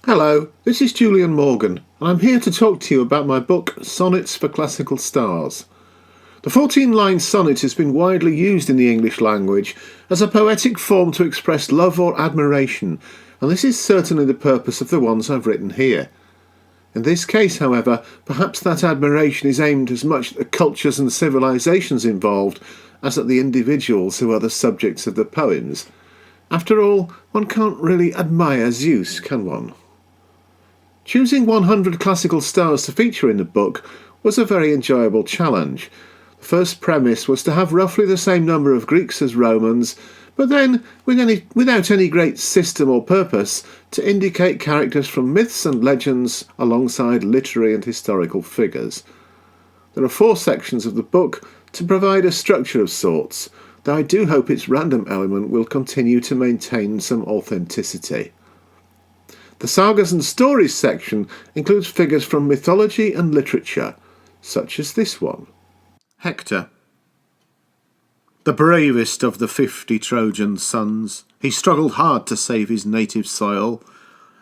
Hello, this is Julian Morgan, and I'm here to talk to you about my book Sonnets for Classical Stars. The 14-line sonnet has been widely used in the English language as a poetic form to express love or admiration, and this is certainly the purpose of the ones I've written here. In this case, however, perhaps that admiration is aimed as much at the cultures and civilizations involved as at the individuals who are the subjects of the poems. After all, one can't really admire Zeus, can one? Choosing 100 classical stars to feature in the book was a very enjoyable challenge. The first premise was to have roughly the same number of Greeks as Romans, but then, without any great system or purpose, to indicate characters from myths and legends alongside literary and historical figures. There are 4 sections of the book to provide a structure of sorts, though I do hope its random element will continue to maintain some authenticity. The Sagas and Stories section includes figures from mythology and literature, such as this one. Hector. The bravest of the 50 Trojan sons, he struggled hard to save his native soil.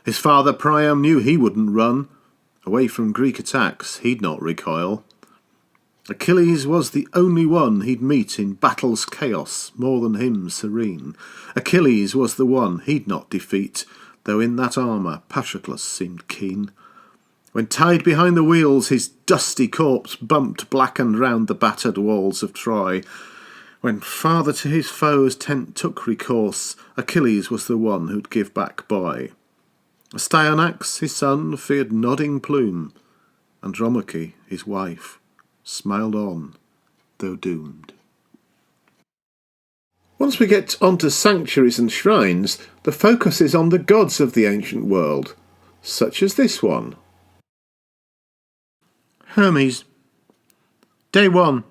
His father Priam knew he wouldn't run. Away from Greek attacks, he'd not recoil. Achilles was the only one he'd meet in battle's chaos, more than him serene. Achilles was the one he'd not defeat, though in that armour Patroclus seemed keen. When tied behind the wheels, his dusty corpse bumped blackened round the battered walls of Troy. When farther to his foe's tent took recourse, Achilles was the one who'd give back boy. Astyanax, his son, feared nodding plume. Andromache, his wife, smiled on, though doomed. Once we get onto sanctuaries and shrines, the focus is on the gods of the ancient world, such as this one. Hermes. Day 1.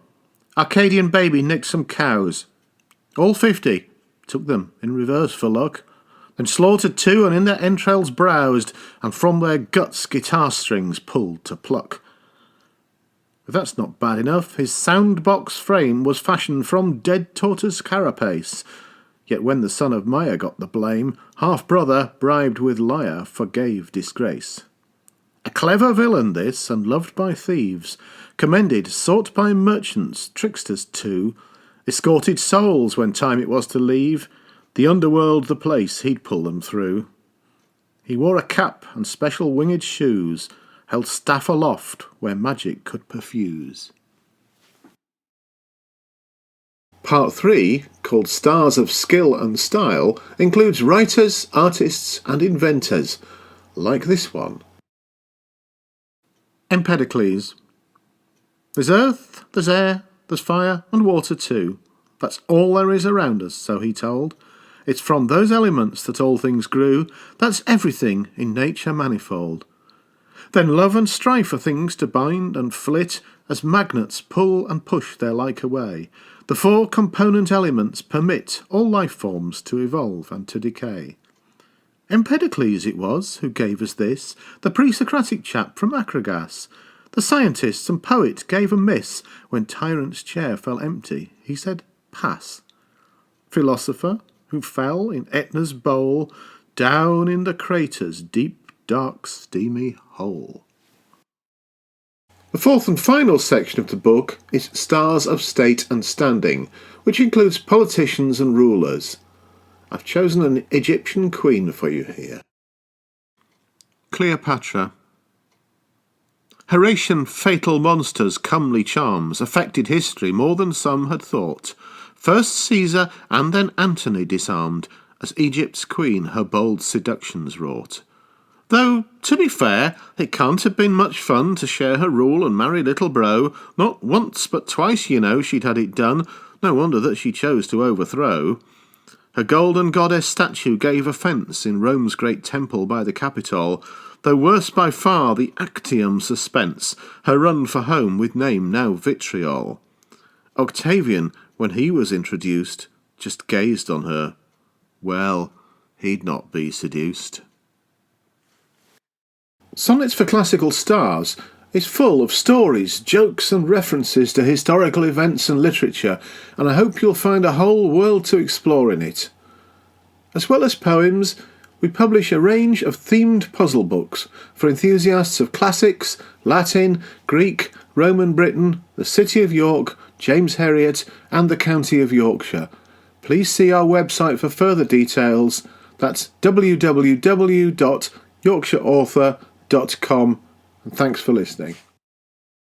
Arcadian baby nicked some cows. All 50. Took them in reverse for luck. Then slaughtered 2 and in their entrails browsed, and from their guts guitar strings pulled to pluck. If that's not bad enough, his sound-box frame was fashioned from dead tortoise carapace. Yet when the son of Maia got the blame, half-brother, bribed with lyre, forgave disgrace. A clever villain this, and loved by thieves, commended, sought by merchants, tricksters too, escorted souls when time it was to leave, the underworld the place he'd pull them through. He wore a cap and special winged shoes, held staff aloft where magic could perfuse. Part 3, called Stars of Skill and Style, includes writers, artists and inventors, like this one. Empedocles. There's earth, there's air, there's fire and water too. That's all there is around us, so he told. It's from those elements that all things grew. That's everything in nature manifold. Then love and strife are things to bind and flit, as magnets pull and push their like away. The 4 component elements permit all life forms to evolve and to decay. Empedocles it was who gave us this, the pre-Socratic chap from Acragas. The scientist and poet gave a miss when tyrant's chair fell empty. He said, pass. Philosopher who fell in Etna's bowl, down in the crater's deep, dark, steamy hole. The 4th and final section of the book is Stars of State and Standing, which includes politicians and rulers. I've chosen an Egyptian queen for you here. Cleopatra. Horatian fatal monsters' comely charms affected history more than some had thought. First Caesar and then Antony disarmed, as Egypt's queen her bold seductions wrought. Though, to be fair, it can't have been much fun to share her rule and marry little bro. Not once but twice, you know, she'd had it done. No wonder that she chose to overthrow. Her golden goddess statue gave offence in Rome's great temple by the Capitol, though worse by far the Actium suspense, her run for home with name now vitriol. Octavian, when he was introduced, just gazed on her. Well, he'd not be seduced. Sonnets for Classical Stars is full of stories, jokes and references to historical events and literature, and I hope you'll find a whole world to explore in it. As well as poems, We publish a range of themed puzzle books for enthusiasts of classics, Latin, Greek, Roman Britain, the City of York, James Herriot, and the County of Yorkshire. Please see our website for further details. That's www.yorkshireauthor.com. And thanks for listening.